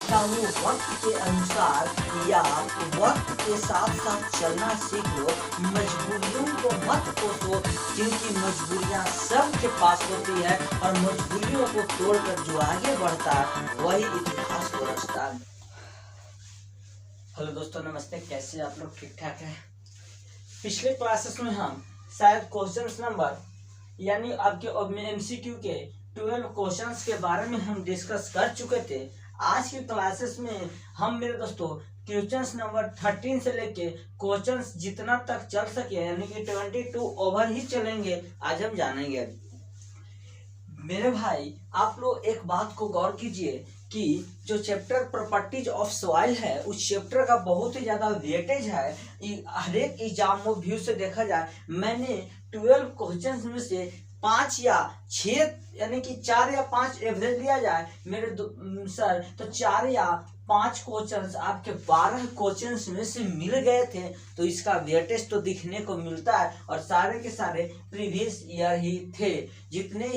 क्या वो वक्त के अनुसार या वक्त के साथ साथ चलना सीख लो, मजबूरियों को मत कोसो, क्योंकि मजबूरियां सबके पास होती है और मजबूरियों को तोड़कर जो आगे बढ़ता है वही इतिहास को रचता है। हेलो दोस्तों, नमस्ते। कैसे आप लोग? ठीक ठाक है। पिछले क्लासेस में हम शायद क्वेश्चंस नंबर यानी आपके एमसीक्यू के 12 क्वेश्चंस के बारे में हम डिस्कस कर चुके थे। आज की क्लासेस में हम मेरे दोस्तों क्वेश्चंस नंबर 13 से लेके क्वेश्चंस जितना तक चल सके यानी कि 22 ओवर ही चलेंगे, आज हम जानेंगे। मेरे भाई, आप लोग एक बात को गौर कीजिए कि जो चैप्टर प्रॉपर्टीज ऑफ सॉइल है उस चैप्टर का बहुत ही ज्यादा वेटेज है। हर एक एग्जाम व्यू से देखा जाए, मैंने 12 क्वेश्चंस में से 5 या 6 यानी कि 4 या 5 एवरेज लिया जाए मेरे सर, तो 4 या 5 क्वेश्चंस आपके 12 क्वेश्चंस में से मिल गए थे। तो इसका वेटेज तो दिखने को मिलता है और सारे के सारे प्रीवियस ईयर ही थे। जितने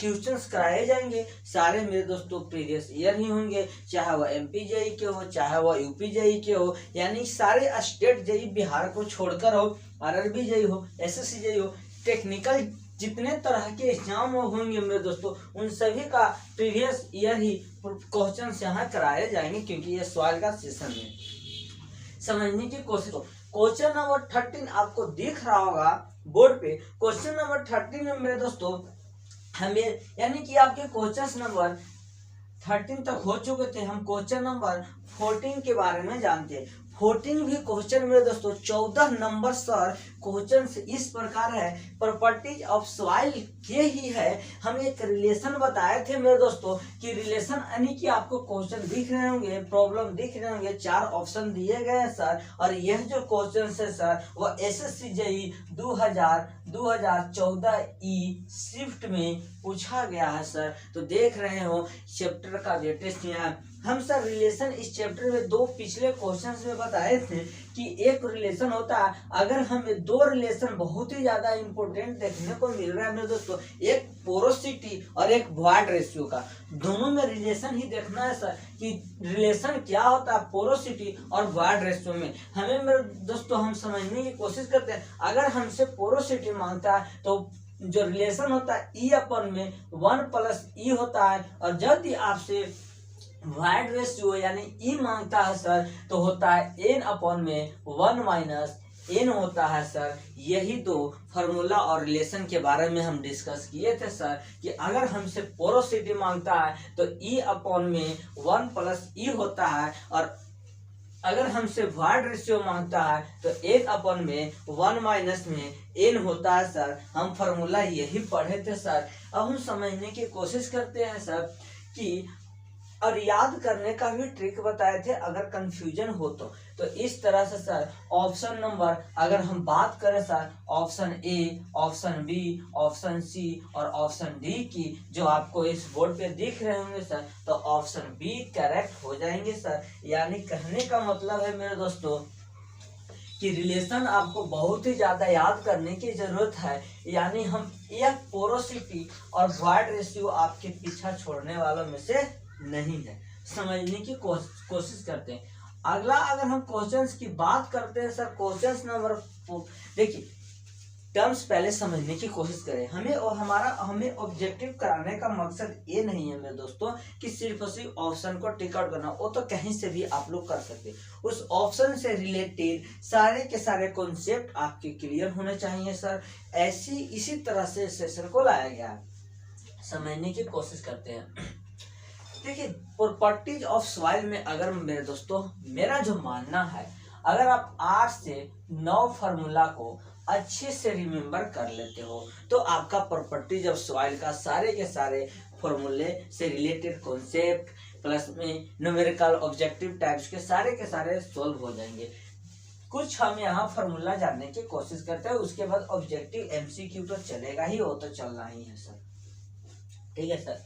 क्वेश्चंस कराए जाएंगे सारे मेरे दोस्तों प्रीवियस ईयर ही होंगे, चाहे वह एमपी जेई के हो, चाहे वह यूपी जेई के हो, यानी सारे स्टेट जेई बिहार को छोड़कर हो, आरआरबी जेई हो, एसएससी जेई हो, टेक्निकल जितने तरह के एग्जाम होंगे मेरे दोस्तों उन सभी का प्रीवियस ईयर ही क्वेश्चंस यहाँ कराए जाएंगे, क्योंकि ये सवाल का सेशन है। समझने की कोशिश करो। क्वेश्चन नंबर 13 आपको दिख रहा होगा बोर्ड पे। क्वेश्चन नंबर 13 में मेरे दोस्तों हमें यानी कि आपके क्वेश्चन नंबर 13 तक हो चुके थे। हम क्वेश्चन नंबर 14 के बारे में जानते हैं। 14 भी क्वेश्चन मेरे दोस्तों 14 नंबर सर क्वेश्चन इस प्रकार है, प्रॉपर्टीज ऑफ सॉइल के ही है। हम एक रिलेशन बताए थे मेरे दोस्तों कि रिलेशन यानी कि आपको क्वेश्चन दिख रहे होंगे, प्रॉब्लम दिख रहे होंगे, 4 ऑप्शन दिए गए हैं सर। और यह जो क्वेश्चन है सर वह एसएससी जेई 2014 ई शिफ्ट में पूछा गया है सर। तो देख रहे हो चैप्टर का लेटेस्ट यहाँ हम सर रिलेशन इस चैप्टर में 2 पिछले क्वेश्चंस में बताए थे कि एक रिलेशन होता है। अगर हमें 2 रिलेशन बहुत ही ज्यादा इंपॉर्टेंट देखने को मिल रहा है मेरे दोस्तों, एक पोरोसिटी और एक वॉइड रेशियो का, दोनों में रिलेशन ही देखना है सर कि रिलेशन क्या होता है पोरोसिटी और वॉइड रेशियो में। हमें मेरे दोस्तों हम समझने की कोशिश करते हैं। अगर हमसे पोरोसिटी मांगता है तो जो रिलेशन होता है ई अपन में 1 प्लस ई होता है, और जब भी आपसे वॉइड रेशियो यानी ई मांगता है सर तो होता है n अपॉन में 1 माइनस n होता है सर। यही 2 फार्मूला और रिलेशन के बारे में हम डिस्कस किए थे सर कि अगर हमसे पोरोसिटी मांगता है तो e अपॉन में 1 प्लस ई होता है, और अगर हमसे वॉइड रेशियो मांगता है तो 1 अपॉन में 1 माइनस में n होता है सर। हम फार्मूला यही पढ़े थे सर। अब हम समझने की कोशिश करते हैं सर कि, और याद करने का भी ट्रिक बताए थे अगर कंफ्यूजन हो तो इस तरह से सर ऑप्शन नंबर अगर हम बात करें sir, option A, option B, option C और ऑप्शन डी की जो आपको इस बोर्ड पे दिख रहे होंगे सर, तो ऑप्शन बी करेक्ट हो जाएंगे सर। यानी कहने का मतलब है मेरे दोस्तों कि रिलेशन आपको बहुत ही ज्यादा याद करने की जरूरत है। यानी हम एक पोरोसिटी और वॉइड रेशियो आपके पीछा छोड़ने वालों में से नहीं है। समझने की कोशिश करते हैं। अगला अगर हम क्वेश्चंस की बात करते हैं सर, क्वेश्चंस नंबर देखिए, टर्म्स पहले समझने की कोशिश करें। हमें ऑब्जेक्टिव कराने का मकसद ये नहीं है मेरे दोस्तों कि सिर्फ और सिर्फ ऑप्शन को टिक आउट करना, वो तो कहीं से भी आप लोग कर सकते हैं। उस ऑप्शन से रिलेटेड सारे के सारे कॉन्सेप्ट आपके क्लियर होने चाहिए सर। इसी तरह से सेशन को लाया गया है। समझने की कोशिश करते हैं। देखिए, प्रॉपर्टीज ऑफ सॉइल में अगर मेरे दोस्तों मेरा जो मानना है, अगर आप 8 से 9 फार्मूला को अच्छे से रिमेम्बर कर लेते हो तो आपका प्रॉपर्टीज ऑफ सॉइल का सारे के सारे फॉर्मूले से रिलेटेड कॉन्सेप्ट प्लस में न्यूमेरिकल ऑब्जेक्टिव टाइप्स के सारे सॉल्व हो जाएंगे। कुछ हम यहाँ फार्मूला जानने की कोशिश करते हैं, उसके बाद ऑब्जेक्टिव एमसीक्यू तो चलेगा ही, वो तो चलना ही है सर। ठीक है सर।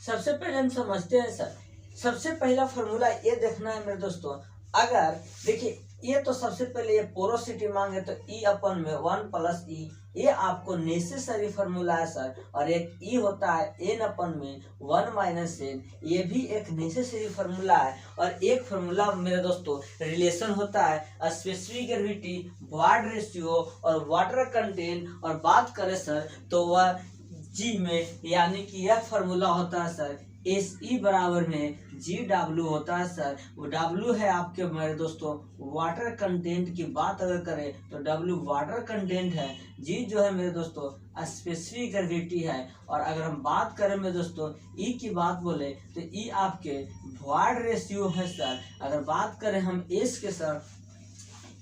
सबसे पहले हम समझते हैं सर, सबसे पहला फॉर्मूला ये देखना है मेरे दोस्तों। अगर देखिए ये तो सबसे पहले ये पोरोसिटी मांगे तो ई अपन में 1 प्लस ई, ये आपको नेसेसरी फार्मूला है सर। और एक ई होता है एन अपन में 1 माइनस एन, ये भी एक नेसेसरी फार्मूला है। और एक फार्मूला मेरे दोस्तों रिलेशन होता है स्पेसिफिक ग्रेविटी, वॉइड रेशियो और वाटर कंटेंट। और बात करें सर तो वह जी में, यानी कि यह फार्मूला होता है सर एस ई बराबर में जी डब्ल्यू होता है सर। वो डब्ल्यू है आपके मेरे दोस्तों वाटर कंटेंट की बात अगर करें तो डब्ल्यू वाटर कंटेंट है, जी जो है मेरे दोस्तों स्पेसिफिक ग्रेविटी है। और अगर हम बात करें मेरे दोस्तों ई की बात बोले तो ई आपके वॉइड रेशियो है सर। अगर बात करें हम एस के सर,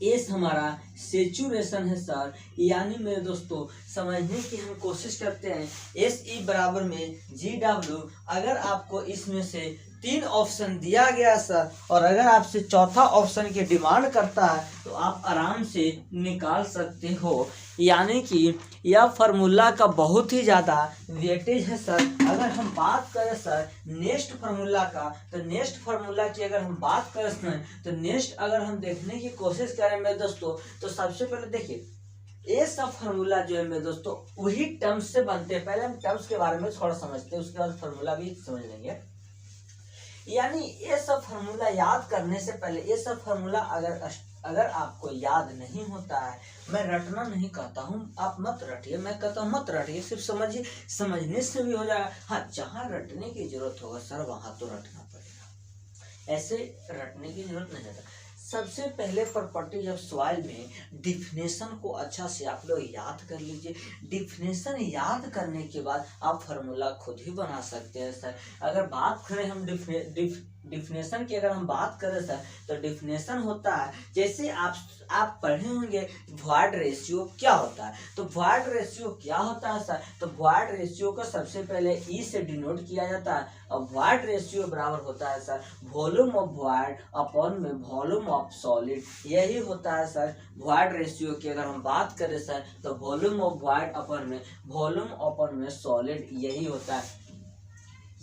एस हमारा सेचुरेशन है सर। यानी मेरे दोस्तों समझने की हम कोशिश करते हैं एस ई बराबर में जी डब्ल्यू। अगर आपको इसमें से 3 ऑप्शन दिया गया सर और अगर आपसे चौथा ऑप्शन की डिमांड करता है तो आप आराम से निकाल सकते हो। यानी कि यह फार्मूला का बहुत ही ज़्यादा वेटेज है सर। अगर हम बात करें सर नेक्स्ट फार्मूला का, तो नेक्स्ट फार्मूला की अगर हम बात करें सर तो नेक्स्ट अगर हम देखने की कोशिश करें मेरे दोस्तों तो सबसे पहले देखिए ये सब फार्मूला जो है मेरे दोस्तों वही टर्म्स से बनते हैं। पहले हम टर्म्स के बारे में थोड़ा समझते हैं, उसके बाद फार्मूला भी समझ लेंगे। यानी ये सब फार्मूला याद करने से पहले ये सब फार्मूला अगर आपको याद नहीं होता है, मैं रटना नहीं कहता हूँ, आप मत रटिए, मैं कहता हूँ मत रटिए, सिर्फ समझिए, समझने से भी हो जाएगा। हाँ, जहाँ रटने की जरूरत होगा सर वहाँ तो रटना पड़ेगा, ऐसे रटने की जरूरत नहीं है। सबसे पहले प्रॉपर्टीज ऑफ सॉइल में डिफिनेशन को अच्छा से आप लोग याद कर लीजिए। डिफिनेशन याद करने के बाद आप फार्मूला खुद ही बना सकते हैं सर। अगर बात करें हम डिफिनेशन की, अगर हम बात करें सर तो डिफिनेशन होता है जैसे आप पढ़े होंगे वॉइड रेशियो क्या होता है। तो वॉइड रेशियो क्या होता है सर, तो वॉइड रेशियो को सबसे पहले ई से डिनोट किया जाता है। और वॉइड रेशियो बराबर होता है sir volume of void upon में वॉल्यूम ऑफ सॉलिड, यही होता है सर वॉइड रेशियो की। अगर हम बात करें सर तो वॉल्यूम ऑफ वॉइड अपॉन में वॉल्यूम अपॉन में सॉलिड, यही होता है,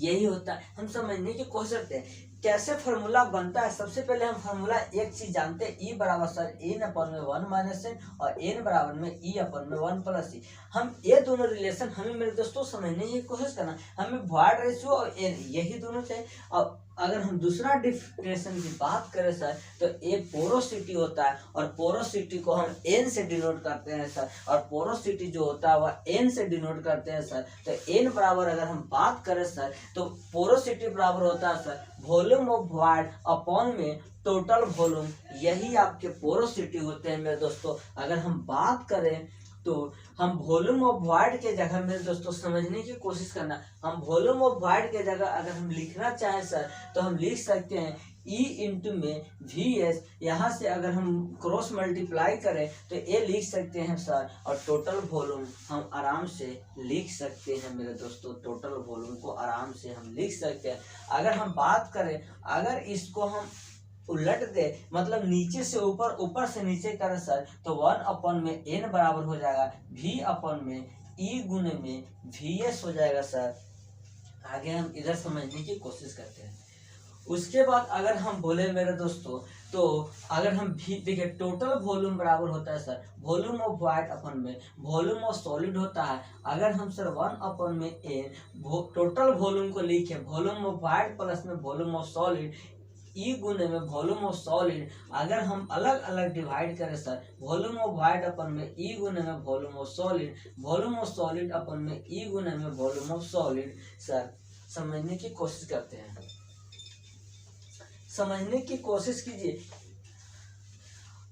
यही होता है। हम समझने की कोशिश करते हैं कैसे फार्मूला बनता है। सबसे पहले हम फार्मूला एक चीज जानते हैं, ई बराबर सर एन अपन में 1 माइनस एन और एन बराबर में ई अपन में 1 प्लस ई। हम ये दोनों रिलेशन हमें मेरे दोस्तों समझने की कोशिश करना, हमें वॉइड रेशियो और एन यही दोनों चाहिए। और अगर हम दूसरा डिफिनेशन की बात करें सर तो ए पोरोसिटी होता है और पोरोसिटी को हम एन से डिनोट करते हैं सर। और पोरोसिटी जो होता है वह एन से डिनोट करते हैं सर। तो एन बराबर अगर हम बात करें सर तो पोरोसिटी बराबर होता है sir volume of void upon में टोटल वॉल्यूम, यही आपके पोरोसिटी होते हैं मेरे दोस्तों। अगर हम बात करें तो हम वॉल्यूम ऑफ वॉइड के जगह मेरे दोस्तों समझने की कोशिश करना, हम वॉल्यूम ऑफ वॉइड के जगह अगर हम लिखना चाहें सर तो हम लिख सकते हैं ई इंटू में वी एस। यहाँ से अगर हम क्रॉस मल्टीप्लाई करें तो ये लिख सकते हैं सर। और टोटल वॉल्यूम हम आराम से लिख सकते हैं मेरे दोस्तों, टोटल वॉल्यूम को आराम से हम लिख सकते हैं। अगर हम बात करें, अगर इसको हम उलट दे मतलब नीचे से ऊपर, ऊपर से नीचे करें सर तो 1 अपन में एन बराबर हो जाएगा वी अपन में ई गुने में वी एस हो जाएगा सर। आगे हम इधर समझने की कोशिश करते हैं। उसके बाद अगर हम बोले मेरे दोस्तों तो अगर हम भी देखिए टोटल वॉल्यूम बराबर होता है सर वॉल्यूम ऑफ वॉइड अपन में वॉल्यूम ऑफ सॉलिड होता है। अगर हम सर 1 अपन में एन टोटल वॉल्यूम को लिखे वॉल्यूम ऑफ वॉइड प्लस में वॉल्यूम ऑफ सॉलिड ई गुने में वॉल्यूम ऑफ सॉलिड, अगर हम अलग अलग डिवाइड करें सर वॉल्यूम ऑफ वॉइड अपन में ई गुने में volume of solid, volume of solid अपन में ई गुने में वॉल्यूम ऑफ सॉलिड। सर समझने की कोशिश करते हैं, समझने की कोशिश कीजिए।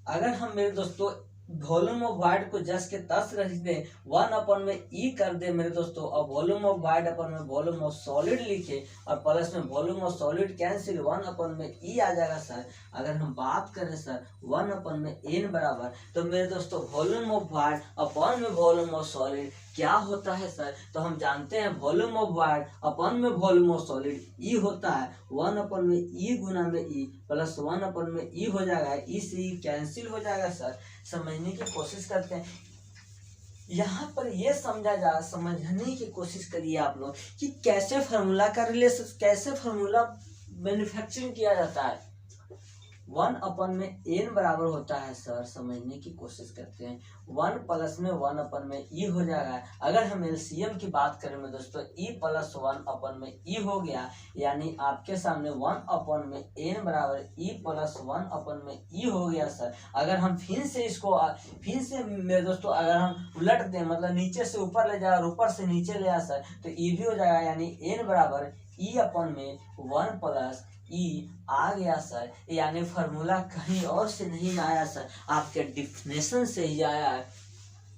अगर हम मेरे दोस्तों वॉल्यूम ऑफ वॉइड को जस के तस रख दे 1 अपन में ई कर दे मेरे दोस्तों और वॉल्यूम ऑफ वॉइड अपन में वॉल्यूम ऑफ सॉलिड लिखे और प्लस में वॉल्यूम ऑफ सॉलिड कैंसिल 1 अपन में ई आ जाएगा सर। अगर हम बात करें सर 1 अपन में एन बराबर तो मेरे दोस्तों वॉल्यूम ऑफ वॉइड अपन में वॉल्यूम ऑफ सॉलिड क्या होता है सर, तो हम जानते हैं वॉल्यूम ऑफ वॉइड अपन में वॉल्यूम ऑफ सॉलिड ई होता है 1 अपन में ई गुना में ई प्लस 1 अपन में ई हो जाएगा, ई से ई कैंसिल हो जाएगा सर। समझने की कोशिश करते हैं, यहाँ पर ये समझने की कोशिश करिए आप लोग कि कैसे फार्मूला का रिलेशन, कैसे फार्मूला मैन्युफैक्चरिंग किया जाता है। 1/n बराबर होता है सर, समझने की कोशिश करते हैं। 1 प्लस में 1/e हो जाएगा। अगर हम एलसीएम की बात करें में दोस्तों, e प्लस 1/e हो गया, यानी आपके सामने 1/n बराबर e प्लस 1/e हो गया सर। अगर हम फिर से मेरे दोस्तों अगर हम उलट दें, मतलब नीचे से ऊपर ले जाए और ऊपर से नीचे ले आ सर, तो e भी हो जाएगा, यानी n बराबर e/1 प्लस ई आ गया सर। यानी फार्मूला कहीं और से नहीं आया सर, आपके डिफिनेशन से ही आया है।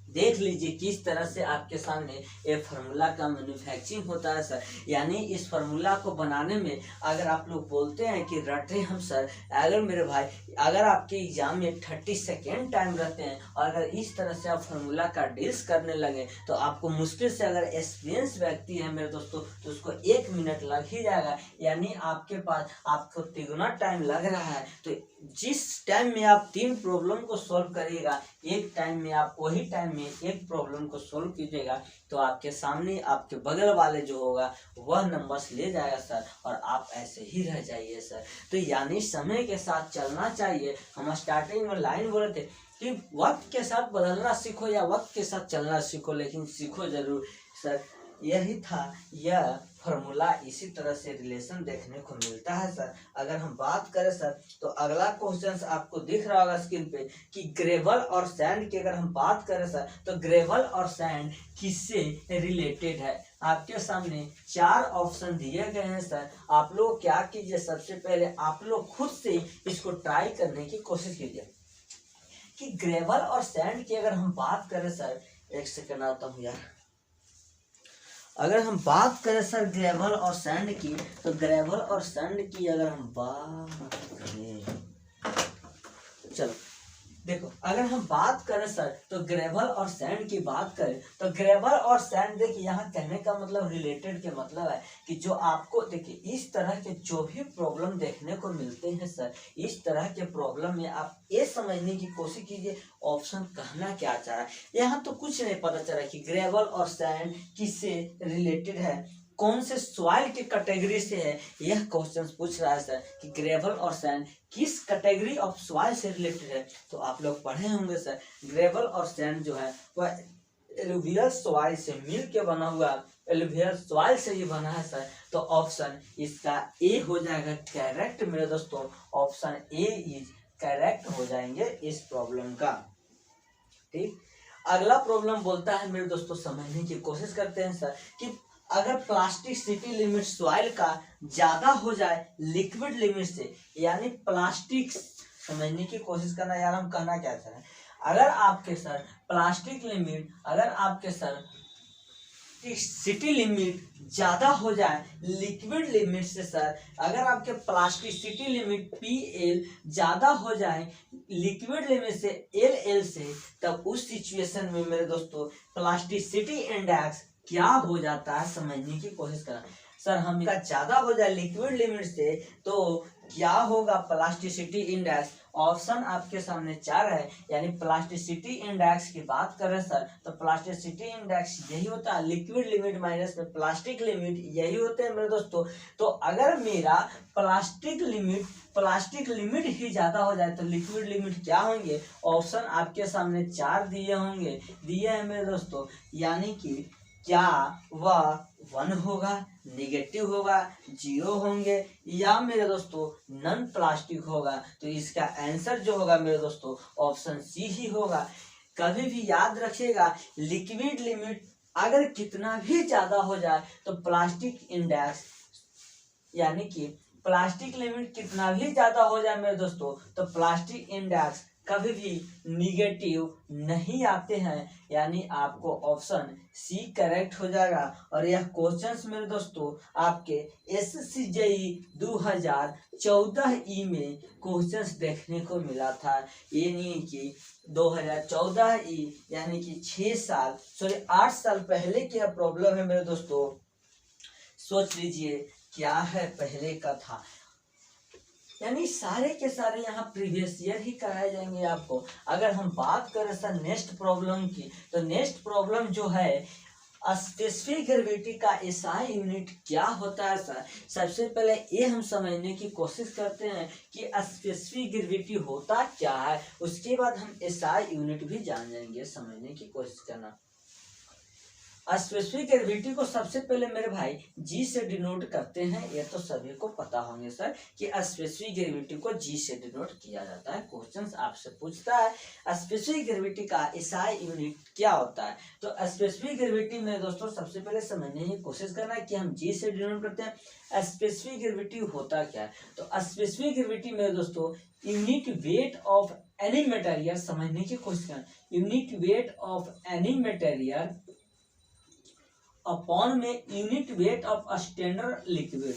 देख लीजिए किस तरह से आपके सामने ये फार्मूला का मैन्युफैक्चरिंग होता है सर। यानी इस फार्मूला को बनाने में अगर आप लोग बोलते हैं कि रट रहे हम सर, अगर मेरे भाई अगर आपके एग्जाम में 30 सेकेंड टाइम रहते हैं और अगर इस तरह से आप फार्मूला का डील्स करने लगे तो आपको मुश्किल से, अगर एक्सपीरियंस व्यक्ति है मेरे दोस्तों, तो उसको 1 मिनट लग ही जाएगा। यानी आपके पास आपको तिगुना टाइम लग रहा है। तो जिस टाइम में आप 3 प्रॉब्लम को सॉल्व करिएगा, एक टाइम में आप वही टाइम में एक प्रॉब्लम को सॉल्व कीजिएगा, तो आपके सामने आपके बगल वाले जो होगा वह नंबर्स ले जाएगा सर, और आप ऐसे ही रह जाइए सर। तो यानी समय के साथ चलना चाहिए। हम स्टार्टिंग में लाइन बोले थे कि वक्त के साथ बदलना सीखो या वक्त के साथ चलना सीखो, लेकिन सीखो जरूर सर। यही था यह फार्मूला, इसी तरह से रिलेशन देखने को मिलता है सर। अगर हम बात करें सर, तो अगला क्वेश्चन आपको दिख रहा होगा स्क्रीन पे कि ग्रेवल और सैंड की अगर हम बात करें सर, तो ग्रेवल और सैंड किससे रिलेटेड है। आपके सामने 4 ऑप्शन दिए गए हैं सर। आप लोग क्या कीजिए, सबसे पहले आप लोग खुद से इसको ट्राई करने की कोशिश कीजिए कि ग्रेवल और सैंड की अगर हम बात करें सर, एक सेकंड आता हूँ यार। अगर हम बात करें सर ग्रेवल और सैंड की, तो ग्रेवल और सैंड की अगर हम बात करें, चलो देखो, अगर हम बात करें सर तो ग्रेवल और सैंड की बात करें, तो ग्रेवल और सैंड देखिए यहाँ कहने का मतलब रिलेटेड के मतलब है कि जो आपको देखिए इस तरह के जो भी प्रॉब्लम देखने को मिलते हैं सर, इस तरह के प्रॉब्लम में आप ये समझने की कोशिश कीजिए ऑप्शन कहना क्या चाह रहा है। यहाँ तो कुछ नहीं पता चला कि ग्रेवल और सैंड किससे रिलेटेड है, कौन से सॉइल के कैटेगरी से है। यह क्वेश्चन पूछ रहा है सर कि ग्रेवल और सैंड किस कैटेगरी ऑफ सॉइल से रिलेटेड है। तो आप लोग पढ़े होंगे सर, ग्रेवल और सैंड जो है वह एलुवियल सॉइल से मिल के बना हुआ, एलुवियल सॉइल से ही बना है सर। तो ऑप्शन इसका ए हो जाएगा करेक्ट मेरे दोस्तों। ऑप्शन ए इज करेक्ट हो जाएंगे इस प्रॉब्लम का। ठीक, अगला प्रॉब्लम बोलता है मेरे दोस्तों, समझने की कोशिश करते हैं सर कि अगर प्लास्टिसिटी लिमिट सॉइल का ज्यादा हो जाए लिक्विड लिमिट से, यानी प्लास्टिक, समझने की कोशिश करना यार, हम कहना क्या चाह रहे हैं। अगर आपके सर प्लास्टिक लिमिट, अगर आपके सर सिटी लिमिट ज्यादा हो जाए लिक्विड लिमिट से सर, अगर आपके प्लास्टिसिटी लिमिट PL ज्यादा हो जाए लिक्विड लिमिट से LL से, तब उस सिचुएशन में मेरे दोस्तों प्लास्टिसिटी इंडेक्स क्या हो जाता है, समझने की कोशिश करना सर। हम इसका ज्यादा हो जाए लिक्विड लिमिट से तो क्या होगा प्लास्टिसिटी इंडेक्स। ऑप्शन आपके सामने 4 है, यानी प्लास्टिसिटी इंडेक्स की बात करें सर तो प्लास्टिसिटी इंडेक्स यही होता है लिक्विड लिमिट माइनस में प्लास्टिक लिमिट, यही होते हैं मेरे दोस्तों। तो अगर मेरा प्लास्टिक लिमिट ही ज्यादा हो जाए तो लिक्विड लिमिट क्या होंगे। ऑप्शन आपके सामने 4 दिए हैं मेरे दोस्तों, यानी कि क्या वह 1 होगा, निगेटिव होगा, 0 होंगे, या मेरे दोस्तों नॉन प्लास्टिक होगा। तो इसका आंसर जो होगा मेरे दोस्तों ऑप्शन सी ही होगा। कभी भी याद रखिएगा, लिक्विड लिमिट अगर कितना भी ज्यादा हो जाए तो प्लास्टिक इंडेक्स, यानी कि प्लास्टिक लिमिट कितना भी ज्यादा हो जाए मेरे दोस्तों तो प्लास्टिक इंडेक्स कभी भी निगेटिव नहीं आते हैं, यानी आपको ऑप्शन सी करेक्ट हो जाएगा। और यह क्वेश्चंस मेरे दोस्तों आपके SCJE 2014 ई में क्वेश्चंस देखने को मिला था। ये नहीं कि 2014 ई, यानी कि 8 साल पहले की प्रॉब्लम है मेरे दोस्तों। सोच लीजिए क्या है पहले का था, यानी सारे के सारे यहाँ प्रीवियस ईयर ही कराए जाएंगे आपको। अगर हम बात करें सर नेक्स्ट प्रॉब्लम की, तो नेक्स्ट प्रॉब्लम जो है स्पेसिफिक ग्रेविटी का एसआई यूनिट क्या होता है सर? सबसे पहले ये हम समझने की कोशिश करते हैं कि स्पेसिफिक ग्रेविटी होता क्या है, उसके बाद हम एसआई यूनिट भी जान जाएंगे, समझने की कोशिश करना। स्पेसिफिक ग्रेविटी को सबसे पहले मेरे भाई जी से डिनोट करते हैं, ये तो सभी को पता होंगे सर कि स्पेसिफिक ग्रेविटी को जी से डिनोट किया जाता है। क्वेश्चंस आपसे पूछता है स्पेसिफिक ग्रेविटी का एसआई यूनिट क्या होता है, तो स्पेसिफिक ग्रेविटी में दोस्तों सबसे पहले समझने की कोशिश करना है कि हम जी से डिनोट करते हैं। स्पेसिफिक ग्रेविटी होता क्या है, तो स्पेसिफिक ग्रेविटी में दोस्तों unit weight of any material, समझने की कोशिश करना, unit weight of any material upon में unit weight of standard liquid,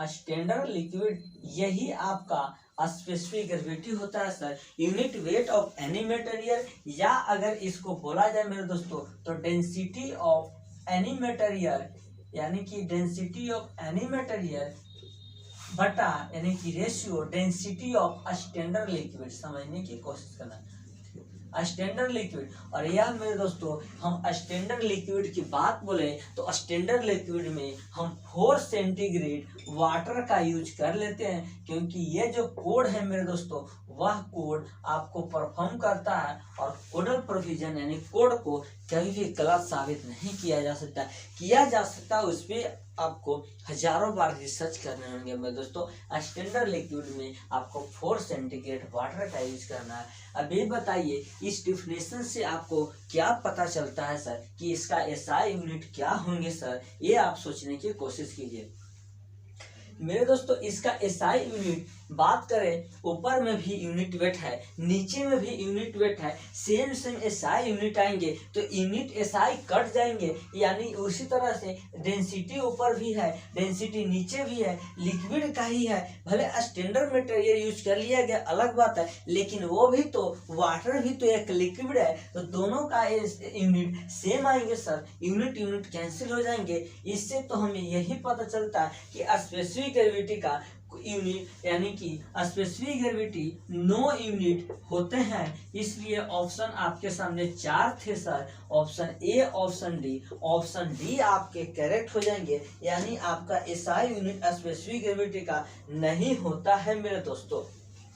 standard liquid, यही आपका स्पेसिफिक ग्रेविटी होता है sir. Unit weight of any material, या अगर इसको बोला जाए मेरे दोस्तों तो डेंसिटी ऑफ एनी मटेरियल, यानी कि डेंसिटी ऑफ एनी मटेरियल बटा यानी कि ratio density of standard liquid, समझने की कोशिश करना, स्टैंडर्ड लिक्विड। और यह मेरे दोस्तों हम स्टैंडर्ड लिक्विड की बात बोले तो स्टैंडर्ड लिक्विड में हम 4 सेंटीग्रेड वाटर का यूज कर लेते हैं, क्योंकि ये जो कोड है मेरे दोस्तों वह कोड आपको परफॉर्म करता है, और कोडल प्रोविजन यानी कोड को कभी भी गलत साबित नहीं किया जा सकता, उस पर आपको हजारों बार रिसर्च करने होंगे मेरे दोस्तों। स्टैंडर्ड लिक्विड में आपको 4 सेंटीग्रेड वाटर का यूज करना है। अभी बताइए इस डिफिनेशन से आपको क्या पता चलता है सर कि इसका एसआई यूनिट क्या होंगे सर, ये आप सोचने की कोशिश कीजिए मेरे दोस्तों। इसका एसआई यूनिट बात करें, ऊपर में भी यूनिट वेट है, नीचे में भी यूनिट वेट है, सेम एसआई यूनिट आएंगे तो यूनिट एसआई कट जाएंगे, यानी उसी तरह से डेंसिटी ऊपर भी है, डेंसिटी नीचे भी है, लिक्विड का ही है, भले स्टैंडर्ड मटेरियल यूज कर लिया गया अलग बात है, लेकिन वो भी तो वाटर भी तो एक लिक्विड है, तो दोनों का यूनिट सेम आएंगे सर, यूनिट कैंसिल हो जाएंगे। इससे तो हमें यही पता चलता है कि स्पेसिफिक ग्रेविटी का यूनिट यानी कि स्पेसिफिक ग्रेविटी 9 यूनिट होते हैं, इसलिए ऑप्शन आपके सामने 4 थे sir, option A, option D आपके करेक्ट हो जाएंगे, यानी आपका एसआई यूनिट स्पेसिफिक ग्रेविटी का नहीं होता है मेरे दोस्तों।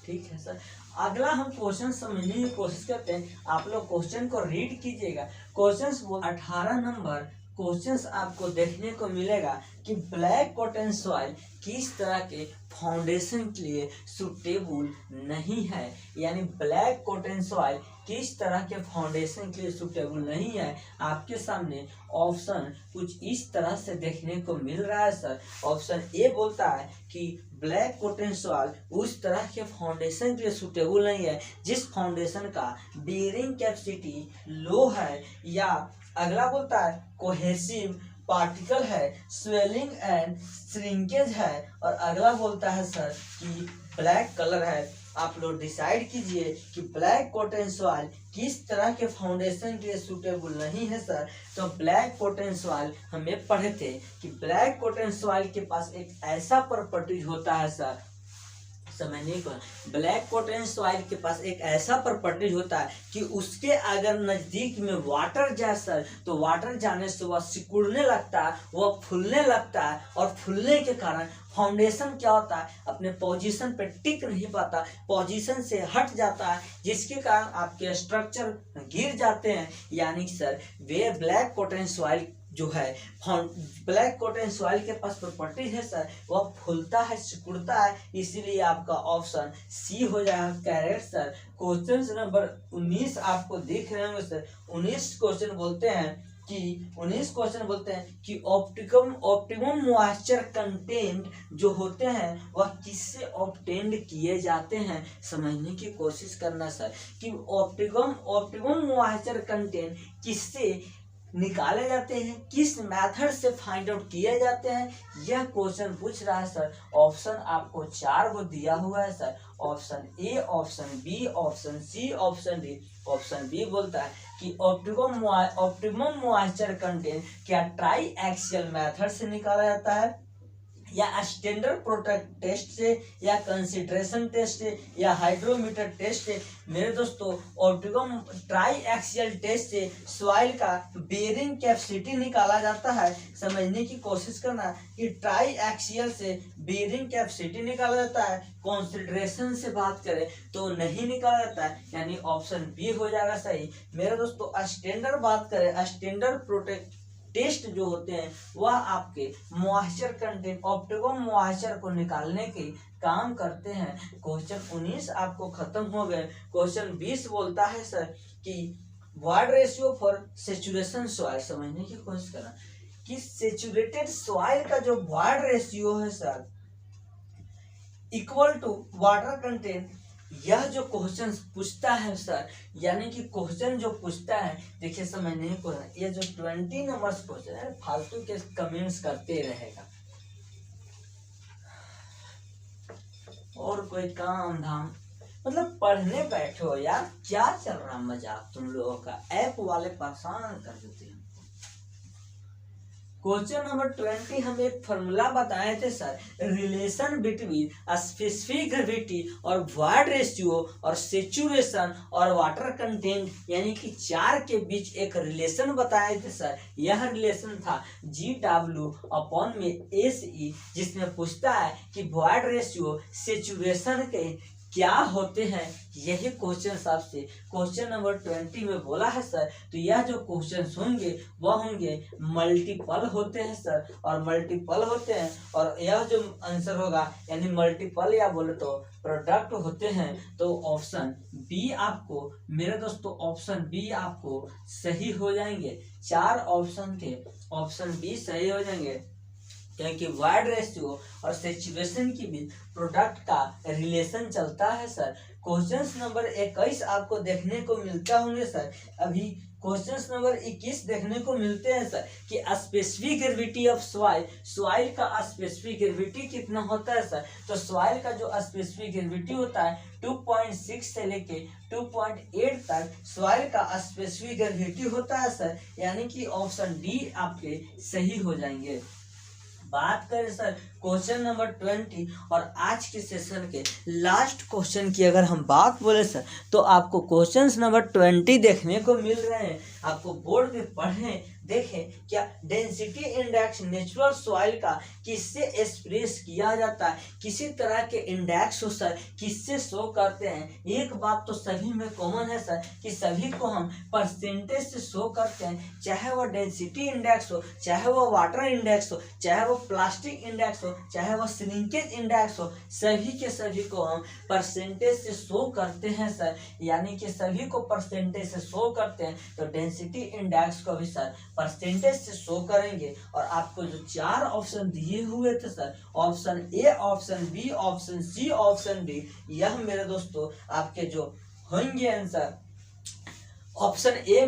ठीक है सर, अगला हम क्वेश्चन समझने की कोशिश करते हैं, आप लोग क्वेश्चन को रीड कीजिएगा। क्वेश्चन 18 नंबर क्वेश्चंस आपको देखने को मिलेगा कि ब्लैक कॉटन सॉइल किस तरह के फाउंडेशन के लिए सुटेबल नहीं है, यानी ब्लैक कॉटन सॉइल किस तरह के फाउंडेशन के लिए सुटेबल नहीं है। आपके सामने ऑप्शन कुछ इस तरह से देखने को मिल रहा है सर। ऑप्शन ए बोलता है कि ब्लैक कॉटन सॉइल उस तरह के फाउंडेशन के लिए सुटेबल नहीं है जिस फाउंडेशन का बेयरिंग कैपेसिटी लो है, या अगला बोलता है कोहेसिव पार्टिकल है, स्वेलिंग एंड श्रिंकेज है, और अगला बोलता है सर कि ब्लैक कलर है। आप लोग डिसाइड कीजिए कि ब्लैक कॉटन सॉइल किस तरह के फाउंडेशन के लिए सूटेबल नहीं है सर। तो ब्लैक कॉटन सॉइल हमें पढ़े थे कि ब्लैक कॉटन सॉइल के पास एक ऐसा प्रॉपर्टीज होता है सर, समझने को, ब्लैक कॉटन सॉइल के पास एक ऐसा प्रॉपर्टीज होता है कि उसके अगर नजदीक में वाटर जाए सर तो वाटर जाने से वह सिकुड़ने लगता है, वह फूलने लगता है, और फूलने के कारण फाउंडेशन क्या होता है अपने पोजीशन पे टिक नहीं पाता, पोजीशन से हट जाता है, जिसके कारण आपके स्ट्रक्चर गिर जाते हैं। यानी सर वे ब्लैक कॉटन सॉइल जो है, ब्लैक कॉटन सॉइल के पास प्रॉपर्टीज है सर, वह फूलता है, सिकुड़ता है, इसीलिए आपका ऑप्शन सी हो जाएगा करेक्ट सर। क्वेश्चन नंबर 19 आपको दिख रहे होंगे सर। 19 क्वेश्चन बोलते हैं कि ऑप्टिमम मॉइस्चर कंटेंट जो होते हैं वह किससे ऑब्टेन्ड किए जाते हैं, समझने की कोशिश करना सर कि ऑप्टिमम मॉइस्चर कंटेंट किससे निकाले जाते हैं, किस मेथड से फाइंड आउट किए जाते हैं, यह क्वेश्चन पूछ रहा है सर। ऑप्शन आपको 4 को दिया हुआ है sir, option A, option B, option C, option D. Option B बोलता है कि ऑप्टिमम मॉइस्चर कंटेंट क्या ट्राई एक्सियल मेथड से निकाला जाता है, या स्टैंडर्ड प्रोडक्ट टेस्ट से, या कंसिडरेशन टेस्ट से, या हाइड्रोमीटर टेस्ट से, मेरे दोस्तों ऑप्टिकम ट्राई एक्सियल टेस्ट से सॉइल का बेरिंग कैपेसिटी निकाला जाता है। समझने की कोशिश करना कि ट्राई एक्सियल से बेरिंग कैपेसिटी निकाला जाता है। कंसिडरेशन से बात करें तो नहीं निकाला जाता है, यानी ऑप्शन बी हो जाएगा सही। मेरे दोस्तों स्टैंडर्ड बात करें, स्टैंडर्ड प्रोडक्ट टेस्ट जो होते हैं वह आपके मॉइस्चर कंटेंट, ऑप्टिकम मॉइस्चर को निकालने के काम करते हैं। क्वेश्चन 19 आपको खत्म हो गए। क्वेश्चन 20 बोलता है सर कि void ratio for saturation soil. समझने की कोशिश करना कि सेचुरेटेड सॉइल का जो वार्ड रेशियो है sir equal to water content. यह जो क्वेश्चन पूछता है सर, यानी कि क्वेश्चन जो पूछता है, देखिए समझने को ये जो 20 नंबर्स क्वेश्चन है फालतू के कमेंट्स करते रहेगा और कोई काम धाम, मतलब पढ़ने बैठे हो यार, क्या चल रहा मजाक तुम लोगों का, ऐप वाले परेशान कर देते हैं। क्वेश्चन नंबर 20 हम एक फॉर्मूला बताए थे sir, relation between specific gravity और वार्ड रेशियो और सेचुरेशन और वाटर कंटेंट, यानी कि चार के बीच एक रिलेशन बताए थे सर। यह रिलेशन था GW अपॉन में SE, जिसमें पूछता है कि वार्ड रेशियो सेचुरेशन के क्या होते हैं। यही क्वेश्चन आपसे क्वेश्चन नंबर 20 में बोला है सर। तो यह जो क्वेश्चन होंगे वह होंगे मल्टीपल होते हैं सर, और मल्टीपल होते हैं, और यह जो आंसर होगा यानी मल्टीपल या बोले तो प्रोडक्ट होते हैं। तो ऑप्शन बी आपको, मेरे दोस्तों ऑप्शन बी आपको सही हो जाएंगे। 4 ऑप्शन थे, ऑप्शन बी सही हो जाएंगे, क्योंकि वार्ड रेशियो और सेचुरेशन के बीच प्रोडक्ट का रिलेशन चलता है सर। क्वेश्चंस नंबर 21 आपको देखने को मिलता होंगे सर। अभी क्वेश्चंस नंबर 21 देखने को मिलते हैं सर कि specific gravity of soil, soil का स्पेसिफिक ग्रेविटी कितना होता है सर। तो सॉइल का जो स्पेसिफिक ग्रेविटी होता है 2.6 से लेके 2.8 तक सॉइल का स्पेसिफिक ग्रेविटी होता है सर, यानी कि ऑप्शन डी आपके सही हो जाएंगे। बात करें सर क्वेश्चन नंबर 20 और आज के सेशन के लास्ट क्वेश्चन की अगर हम बात बोले सर, तो आपको क्वेश्चंस नंबर 20 देखने को मिल रहे हैं। आपको बोर्ड पे पढ़ें, देखें क्या डेंसिटी इंडेक्स नेचुरल सॉइल का किससे एक्सप्रेस किया जाता है, किसी तरह के इंडेक्स हो सर किससे शो करते हैं। एक बात तो सभी में कॉमन है सर कि सभी को हम परसेंटेज से शो करते हैं, चाहे वो डेंसिटी इंडेक्स हो, चाहे वो वाटर इंडेक्स हो, चाहे वो प्लास्टिक इंडेक्स हो, चाहे वो श्रिंकेज इंडेक्स हो, सभी के सभी को हम परसेंटेज से शो करते हैं सर, यानी कि सभी को परसेंटेज से शो करते हैं। तो डेंसिटी इंडेक्स को भी सर परसेंटेज से शो करेंगे। और आपको जो 4 ऑप्शन दिए हुए थे sir, option A, option B, option C, option D, यह मेरे दोस्तों आपके जो होंगे आंसर। ऑप्शन ए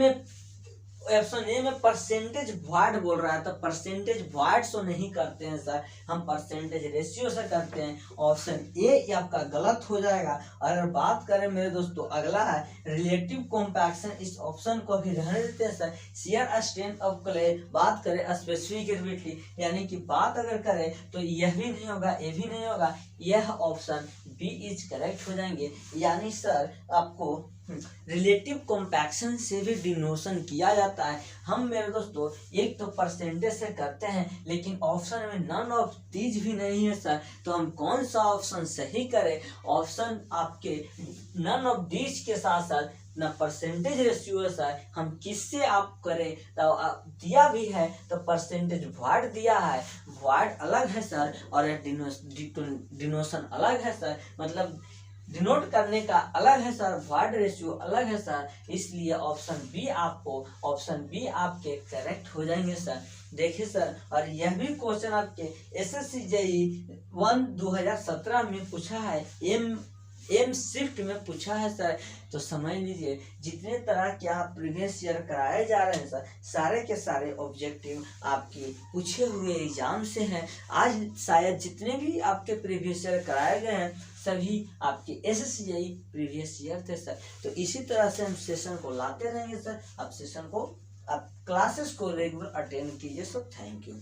में परसेंटेज वॉइड बोल रहा है, तो परसेंटेज वॉइड सो नहीं करते हैं सर, हम परसेंटेज रेशियो से करते हैं। ऑप्शन ए आपका गलत हो जाएगा। अगर बात करें मेरे दोस्तों अगला है रिलेटिव कॉम्पैक्शन, इस ऑप्शन को भी रहने देते हैं sir. Shear strength of clay, बात करें स्पेसिफिक ग्रेविटी, यानी कि बात अगर करें तो यह भी नहीं होगा, ये भी नहीं होगा, यह ऑप्शन बी इज करेक्ट हो जाएंगे। यानी सर आपको रिलेटिव कॉम्पैक्शन से भी डिनोशन किया जाता है। हम मेरे दोस्तों एक तो परसेंटेज से करते हैं, लेकिन ऑप्शन में नन ऑफ दीज भी नहीं है सर, तो हम कौन सा ऑप्शन सही करें। ऑप्शन आपके नन ऑफ दीज के साथ साथ ना परसेंटेज रेशियो है सर, हम किससे आप करें तो दिया भी है, तो परसेंटेज वॉइड दिया है, वॉइड अलग है सर और डिनोशन अलग है सर, मतलब डिनोट करने का अलग है सर, वॉइड रेशियो अलग है सर, इसलिए ऑप्शन बी आपके करेक्ट हो जाएंगे सर। देखिए सर, और यह भी क्वेश्चन आपके SSC JEE 1 2017 में पूछा है, एम शिफ्ट में पूछा है सर। तो समझ लीजिए जितने तरह के आप प्रीवियस ईयर कराए जा रहे हैं सर, सारे के सारे ऑब्जेक्टिव आपके पूछे हुए एग्जाम से हैं। आज शायद जितने भी आपके प्रीवियस ईयर कराए गए हैं सभी आपके SSC JEE प्रीवियस ईयर थे सर। तो इसी तरह से हम सेशन को लाते रहेंगे सर। आप सेशन को, आप क्लासेस को रेगुलर अटेंड कीजिए सर। Thank you.